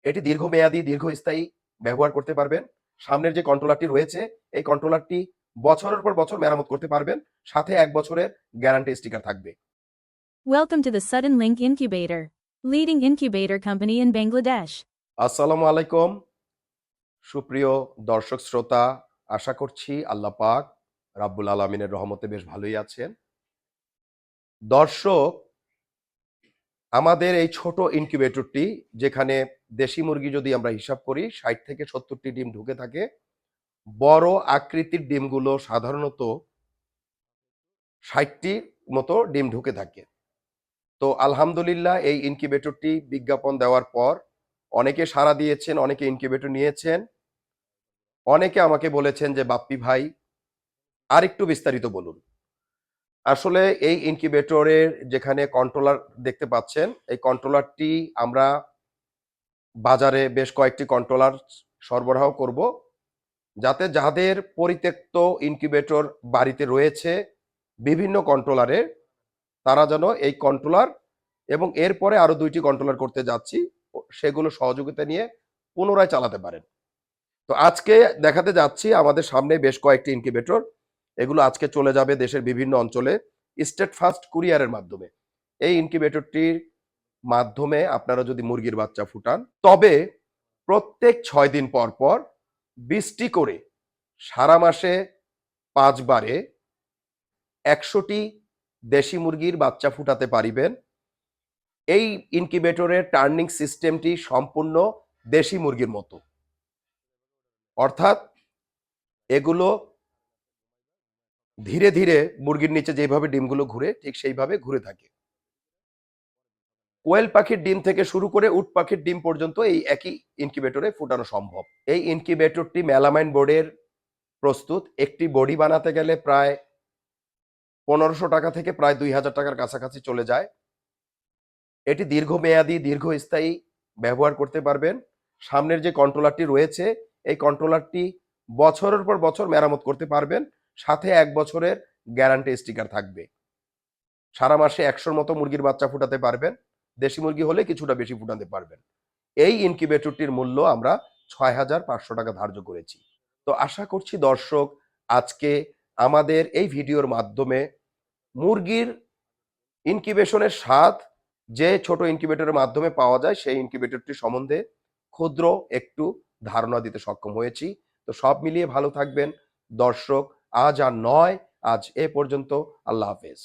এটি দীর্ঘমেয়াদী দীর্ঘস্থায়ী ব্যবহার করতে পারবেন। সামনের যে কন্ট্রোলারটি রয়েছে এই কন্ট্রোলারটি বছরের পর বছর মেরামত করতে পারবেন, সাথে 1 বছরের গ্যারান্টি স্টিকার থাকবে। Welcome to the Sudden Link Incubator, leading incubator company in Bangladesh. আসসালামু আলাইকুম সুপ্রিয় দর্শক শ্রোতা, আশা করছি আল্লাহ পাক রাব্বুল আলামিনের রহমতে বেশ ভালোই আছেন। দর্শক, আমাদের এই ছোট ইনকিউবেটরটি, যেখানে দেশি মুরগি যদি আমরা হিসাব করি 60 থেকে 70টি ডিম ঢুকে থাকে, বড় আকৃতির ডিমগুলো সাধারণত 60টির মতো ডিম ঢুকে থাকে। তো আলহামদুলিল্লাহ এই ইনকিউবেটরটি বিজ্ঞাপন দেওয়ার পর অনেকে সাড়া দিয়েছেন, অনেকে ইনকিউবেটর নিয়েছেন। অনেকে আমাকে বলেছেন যে বাপ্পি ভাই আরেকটু বিস্তারিত বলুন। আসলে এই ইনকিউবেটরের যেখানে কন্ট্রোলার দেখতে পাচ্ছেন, এই কন্ট্রোলারটি আমরা বাজারে বেশ কয়েকটি কন্ট্রোলার সরবরাহ করব, যাতে যাদের পরিত্যক্ত ইনকিউবেটর বাড়িতে রয়েছে বিভিন্ন কন্ট্রোলারের, তারা যেন এই কন্ট্রোলার এবং এরপরে আরো 2টি কন্ট্রোলার করতে যাচ্ছি, সেগুলো সহযোগিতা নিয়ে পুনরায় চালাতে পারেন। তো আজকে দেখাতে যাচ্ছি আমাদের সামনে বেশ কয়েকটি ইনকিউবেটর। এগুলো আজকে চলে যাবে দেশের বিভিন্ন অঞ্চলে স্টেট ফাস্ট কুরিয়ারের মাধ্যমে। এই ইনকিউবেটরটির মাধ্যমে আপনারা যদি মুরগির বাচ্চা ফুটান, তবে প্রত্যেক 6 দিন পর পর 20টি করে সারা মাসে 5 বারে 100টি দেশি মুরগির বাচ্চা ফুটাতে পারিবেন। এই ইনকিউবেটরের টার্নিং সিস্টেমটি সম্পূর্ণ দেশি মুরগির মতো, অর্থাৎ এগুলো ধীরে ধীরে মুরগির নিচে যেভাবে ডিমগুলো ঘুরে ঠিক সেইভাবে ঘুরে থাকে। কোয়েল পাখির ডিম থেকে শুরু করে উট পাখির ডিম পর্যন্ত এই একই ইনকিউবেটরে ফুটানো সম্ভব। এই ইনকিউবেটরটি মেলামাইন বোর্ডের প্রস্তুত। একটি বডি বানাতে গেলে প্রায় 1500 টাকা থেকে প্রায় 2000 টাকার কাছাকাছি চলে যায়। এটি দীর্ঘমেয়াদী দীর্ঘস্থায়ী ব্যবহার করতে পারবেন। সামনের যে কন্ট্রোলারটি রয়েছে এই কন্ট্রোলারটি বছরের পর বছর মেরামত করতে পারবেন, সাথে 1 বছরের গ্যারান্টি স্টিকার থাকবে। সারা মাসে 100-র মতো মুরগির বাচ্চা ফুটাতে পারবেন। দেশি মুরগি হলে কিছুটা বেশি ফুটাতে পারবেন। এই ইনকিউবেটরটির মূল্য আমরা 6500 টাকা ধার্য করেছি। তো আশা করছি দর্শক আজকে আমাদের এই ভিডিওর মাধ্যমে মুরগির ইনকিউবেশনের স্বাদ যে ছোট ইনকিউবেটরের মাধ্যমে পাওয়া যায় সেই ইনকিউবেটরটি সম্বন্ধে ক্ষুদ্র একটু ধারণা দিতে সক্ষম হয়েছি। তো সব মিলিয়ে ভালো থাকবেন দর্শক। আজ আর নয়, আজ এ পর্যন্ত। আল্লাহ হাফেজ।